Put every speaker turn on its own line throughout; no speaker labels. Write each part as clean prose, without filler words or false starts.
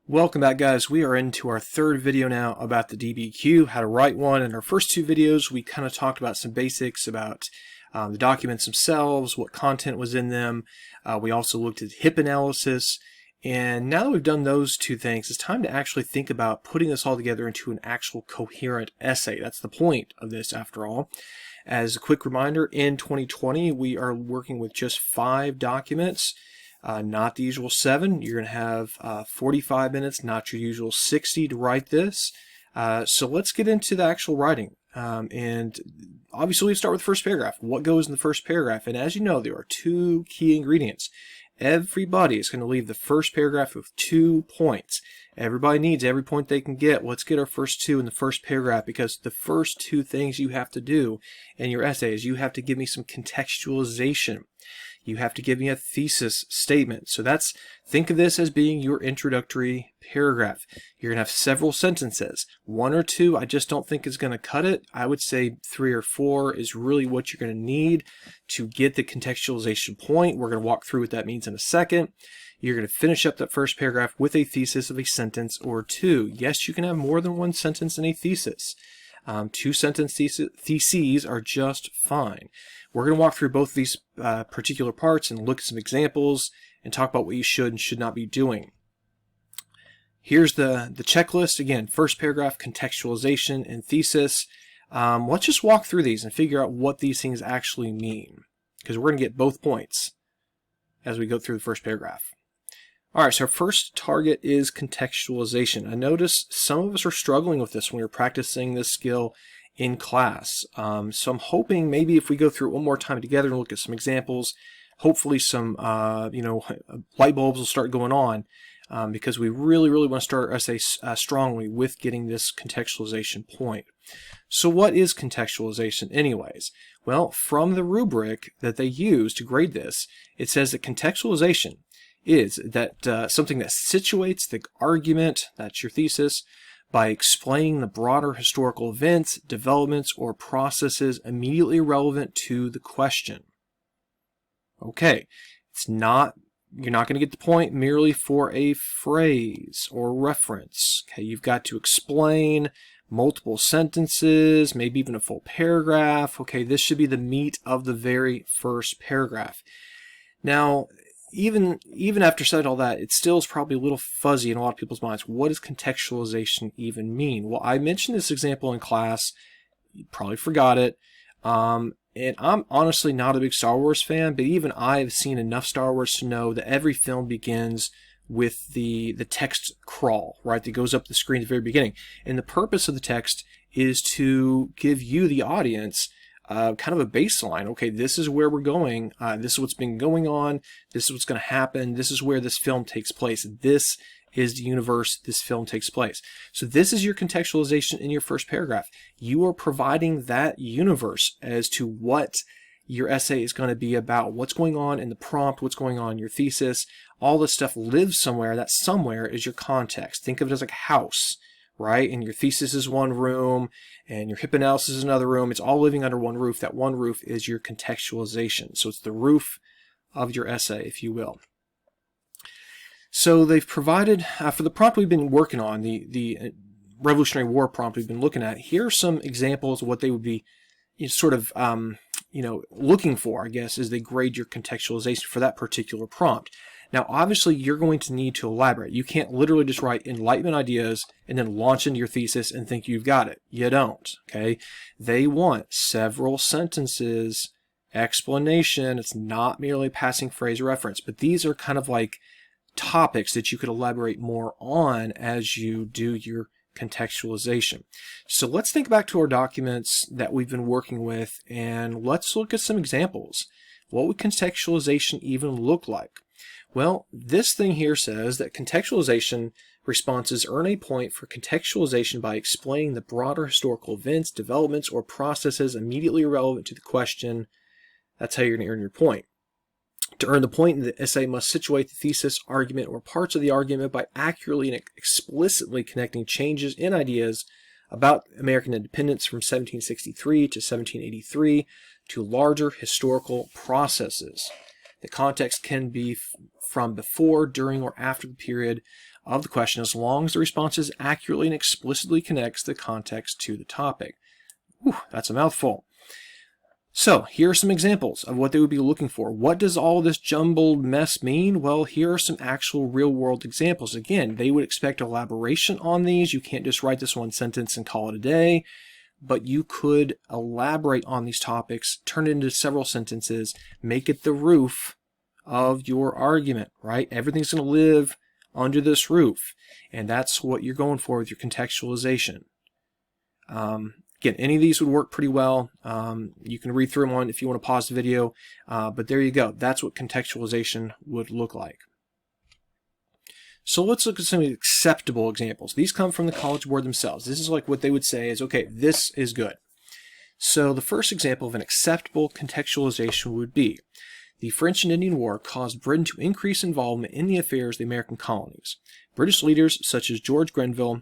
Welcome back, guys. We are into our third video now about the DBQ, how to write one. In our first two videos, we kind of talked about some basics about the documents themselves, what content was in them. We also looked at HIP analysis. And now that we've done those two things, it's time to actually think about putting this all together into an actual coherent essay. That's the point of this, after all. As a quick reminder, in 2020, we are working with just 5 documents. Not the usual 7. You're going to have 45 minutes, not your usual 60 to write this. So let's get into the actual writing. And obviously we start with the first paragraph. What goes in the first paragraph? And as you know, there are 2 key ingredients. Everybody is going to leave the first paragraph with 2 points. Everybody needs every point they can get. Let's get our first 2 in the first paragraph, because the first 2 things you have to do in your essay is you have to give me some contextualization. You have to give me a thesis statement. So think of this as being your introductory paragraph. You're going to have several sentences. 1 or 2, I just don't think is going to cut it. I would say 3 or 4 is really what you're going to need to get the contextualization point. We're going to walk through what that means in a second. You're going to finish up that first paragraph with a thesis of a sentence or 2. Yes, you can have more than 1 sentence in a thesis. 2-sentence theses are just fine. We're going to walk through both of these particular parts and look at some examples and talk about what you should and should not be doing. Here's the checklist. Again, first paragraph, contextualization, and thesis. Let's just walk through these and figure out what these things actually mean, because we're going to get both points as we go through the first paragraph. All right, so our first target is contextualization. I notice some of us are struggling with this when we're practicing this skill in class. So I'm hoping maybe if we go through it one more time together and look at some examples, hopefully some light bulbs will start going on, because we really want to start our essay strongly with getting this contextualization point. So what is contextualization anyways? Well, from the rubric that they use to grade this, it says that contextualization is that something that situates the argument, that's your thesis, by explaining the broader historical events, developments, or processes immediately relevant to the question. Okay, you're not going to get the point merely for a phrase or reference. Okay, you've got to explain multiple sentences, maybe even a full paragraph. Okay, this should be the meat of the very first paragraph. Now, even after said all that, it still is probably a little fuzzy in a lot of people's minds. What does contextualization even mean? Well, I mentioned this example in class. You probably forgot it. And I'm honestly not a big Star Wars fan, but even I have seen enough Star Wars to know that every film begins with the text crawl, right, that goes up the screen at the very beginning. And the purpose of the text is to give you, the audience, kind of a baseline. Okay, this is where we're going. This is what's been going on. This is what's going to happen. This is where this film takes place. This is the universe this film takes place. So this is your contextualization in your first paragraph. You are providing that universe as to what your essay is going to be about, what's going on in the prompt, what's going on in your thesis. All this stuff lives somewhere. That somewhere is your context. Think of it as like a house, right? And your thesis is one room, and your HIP analysis is another room. It's all living under one roof. That one roof is your contextualization. So it's the roof of your essay, if you will. So they've provided, for the prompt we've been working on, the Revolutionary War prompt we've been looking at, here are some examples of what they would be sort of looking for, I guess, as they grade your contextualization for that particular prompt. Now, obviously, you're going to need to elaborate. You can't literally just write Enlightenment ideas and then launch into your thesis and think you've got it. You don't, okay? They want several sentences, explanation. It's not merely passing phrase or reference, but these are kind of like topics that you could elaborate more on as you do your contextualization. So let's think back to our documents that we've been working with, and let's look at some examples. What would contextualization even look like? Well, this thing here says that contextualization responses earn a point for contextualization by explaining the broader historical events, developments, or processes immediately relevant to the question. That's how you're going to earn your point. To earn the point, the essay must situate the thesis, argument, or parts of the argument by accurately and explicitly connecting changes in ideas about American independence from 1763 to 1783 to larger historical processes. The context can be from before, during, or after the period of the question as long as the response accurately and explicitly connects the context to the topic. Whew, that's a mouthful. So here are some examples of what they would be looking for. What does all this jumbled mess mean? Well, here are some actual real-world examples. Again, they would expect elaboration on these. You can't just write this one sentence and call it a day, but you could elaborate on these topics, turn it into several sentences, make it the roof of your argument, right? Everything's going to live under this roof, and that's what you're going for with your contextualization. Again, any of these would work pretty well. You can read through them on if you want to pause the video, but there you go. That's what contextualization would look like. So let's look at some acceptable examples. These come from the College Board themselves. This is like what they would say is, okay, this is good. So the first example of an acceptable contextualization would be, the French and Indian War caused Britain to increase involvement in the affairs of the American colonies. British leaders such as George Grenville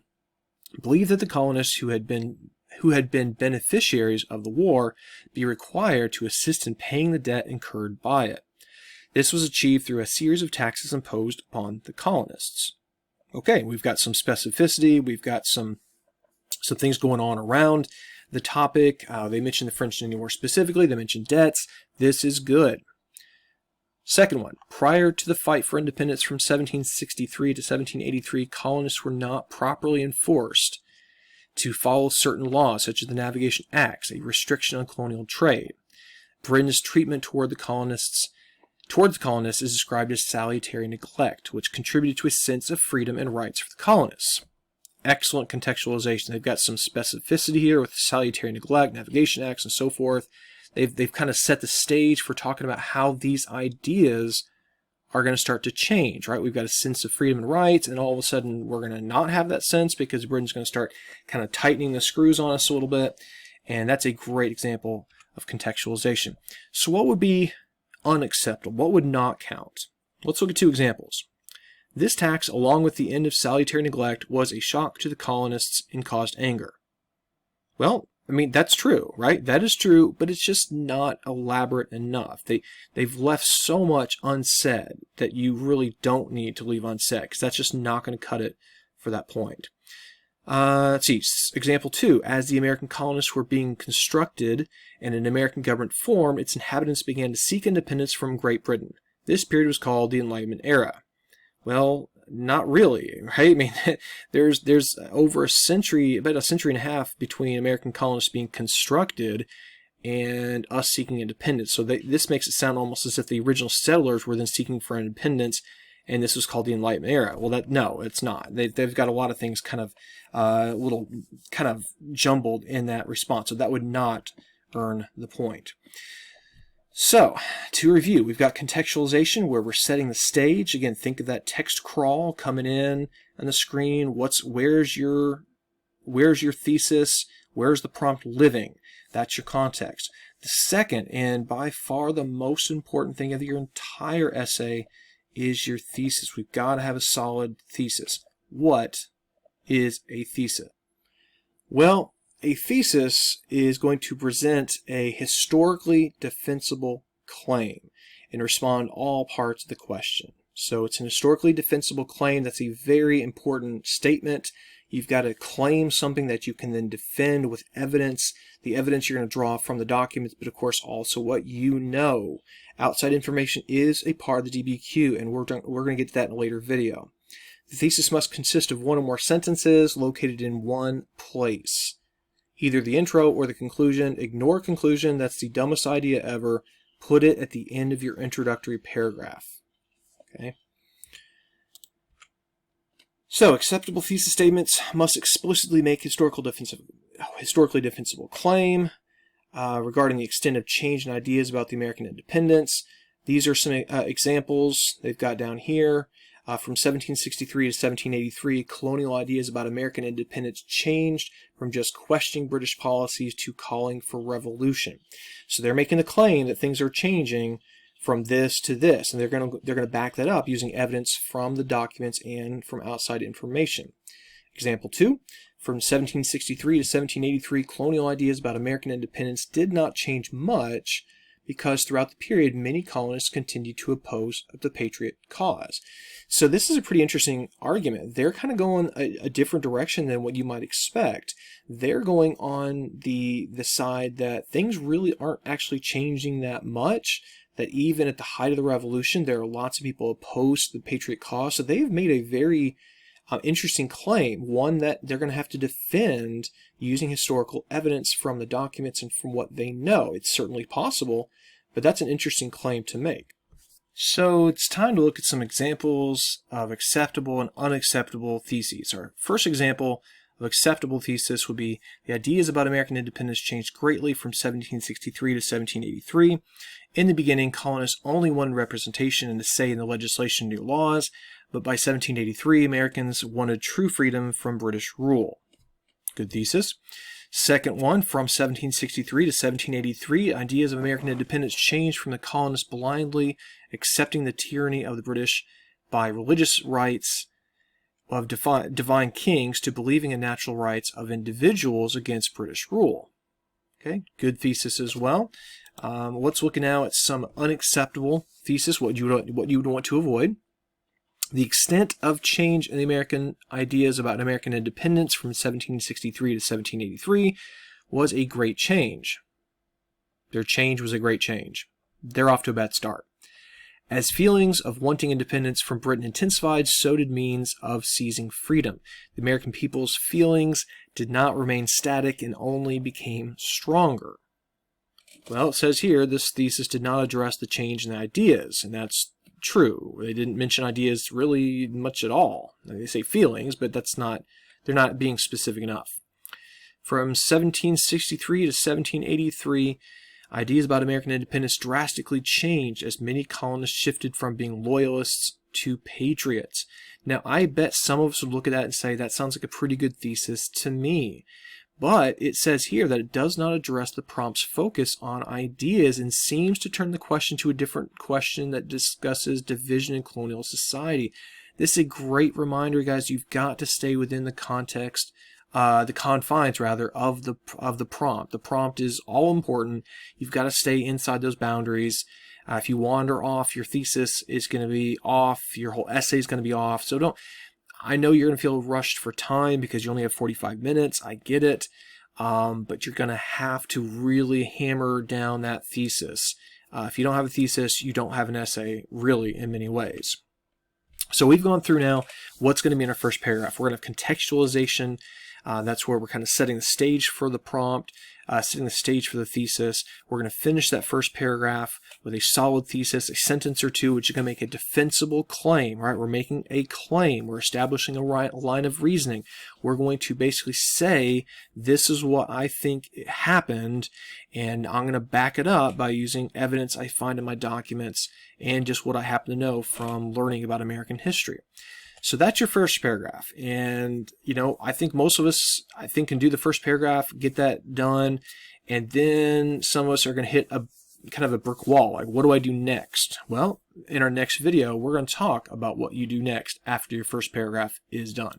believed that the colonists who had been beneficiaries of the war be required to assist in paying the debt incurred by it. This was achieved through a series of taxes imposed upon the colonists. Okay, we've got some specificity, we've got some things going on around the topic. They mentioned the French and Indian War specifically, they mentioned debts. This is good. Second one, prior to the fight for independence from 1763 to 1783, colonists were not properly enforced to follow certain laws, such as the Navigation Acts, a restriction on colonial trade. Britain's treatment towards the colonists is described as salutary neglect, which contributed to a sense of freedom and rights for the colonists. Excellent contextualization. They've got some specificity here with salutary neglect, Navigation Acts, and so forth. They've kind of set the stage for talking about how these ideas are going to start to change, right? We've got a sense of freedom and rights, and all of a sudden we're going to not have that sense because Britain's going to start kind of tightening the screws on us a little bit, and that's a great example of contextualization. So what would be unacceptable? What would not count? Let's look at two examples. This tax, along with the end of salutary neglect, was a shock to the colonists and caused anger. Well, I mean, that's true, right? That is true, but it's just not elaborate enough. They've left so much unsaid that you really don't need to leave unsaid, because that's just not going to cut it for that point. Let's see, example 2. As the American colonists were being constructed and an American government formed, its inhabitants began to seek independence from Great Britain. This period was called the Enlightenment Era. Well, not really, right? I mean, there's over a century, about a century and a half between American colonists being constructed and us seeking independence. So this makes it sound almost as if the original settlers were then seeking for independence, and this was called the Enlightenment Era. Well, no, it's not. They've got a lot of things kind of little kind of jumbled in that response, so that would not earn the point. So, to review, we've got contextualization where we're setting the stage. Again, think of that text crawl coming in on the screen. Where's your thesis? Where's the prompt living? That's your context. The second, and by far the most important thing of your entire essay, is your thesis. We've got to have a solid thesis. What is a thesis? Well, a thesis is going to present a historically defensible claim and respond to all parts of the question. So it's an historically defensible claim. That's a very important statement. You've got to claim something that you can then defend with evidence. The evidence you're going to draw from the documents, but of course also what you know. Outside information is a part of the DBQ, and we're going to get to that in a later video. The thesis must consist of one or more sentences located in one place. Either the intro or the conclusion. Ignore conclusion. That's the dumbest idea ever. Put it at the end of your introductory paragraph. Okay. So, acceptable thesis statements must explicitly make historically defensible claim regarding the extent of change in ideas about the American independence. These are some examples they've got down here. From 1763 to 1783, colonial ideas about American independence changed from just questioning British policies to calling for revolution. So they're making the claim that things are changing from this to this, and they're going to back that up using evidence from the documents and from outside information. Example 2, from 1763 to 1783, colonial ideas about American independence did not change much, because throughout the period, many colonists continued to oppose the Patriot cause. So this is a pretty interesting argument. They're kind of going a different direction than what you might expect. They're going on the side that things really aren't actually changing that much, that even at the height of the revolution, there are lots of people opposed to the Patriot cause. So they've made a very interesting claim, one that they're going to have to defend using historical evidence from the documents and from what they know. It's certainly possible, but that's an interesting claim to make. So it's time to look at some examples of acceptable and unacceptable theses. Our first example of acceptable thesis would be the ideas about American independence changed greatly from 1763 to 1783. In the beginning, colonists only wanted representation and a say in the legislation and new laws, but by 1783, Americans wanted true freedom from British rule. Good thesis. Second one, from 1763 to 1783, ideas of American independence changed from the colonists blindly accepting the tyranny of the British by religious rights of divine kings to believing in natural rights of individuals against British rule. Okay, good thesis as well. Let's look now at some unacceptable thesis, what you would want to avoid. The extent of change in the American ideas about American independence from 1763 to 1783 was a great change. Their change was a great change. They're off to a bad start. As feelings of wanting independence from Britain intensified, so did means of seizing freedom. The American people's feelings did not remain static and only became stronger. Well, it says here, this thesis did not address the change in the ideas, and that's true. They didn't mention ideas really much at all. They say feelings, but they're not being specific enough. From 1763 to 1783, ideas about American independence drastically changed as many colonists shifted from being loyalists to patriots. Now, I bet some of us would look at that and say, that sounds like a pretty good thesis to me. But it says here that it does not address the prompt's focus on ideas and seems to turn the question to a different question that discusses division in colonial society. This is a great reminder, guys. You've got to stay within the context, the confines rather, of the prompt. The prompt is all important. You've got to stay inside those boundaries. If you wander off, your thesis is going to be off. Your whole essay is going to be off. So don't. I know you're going to feel rushed for time because you only have 45 minutes. I get it. But you're going to have to really hammer down that thesis. If you don't have a thesis, you don't have an essay, really, in many ways. So we've gone through now what's going to be in our first paragraph. We're going to have contextualization. That's where we're kind of setting the stage for the prompt, setting the stage for the thesis. We're going to finish that first paragraph with a solid thesis, a sentence or two, which is going to make a defensible claim, right? We're making a claim. We're establishing a line of reasoning. We're going to basically say, this is what I think happened, and I'm going to back it up by using evidence I find in my documents and just what I happen to know from learning about American history. So that's your first paragraph. And, I think most of us, can do the first paragraph, get that done. And then some of us are going to hit a kind of a brick wall. Like, what do I do next? Well, in our next video, we're going to talk about what you do next after your first paragraph is done.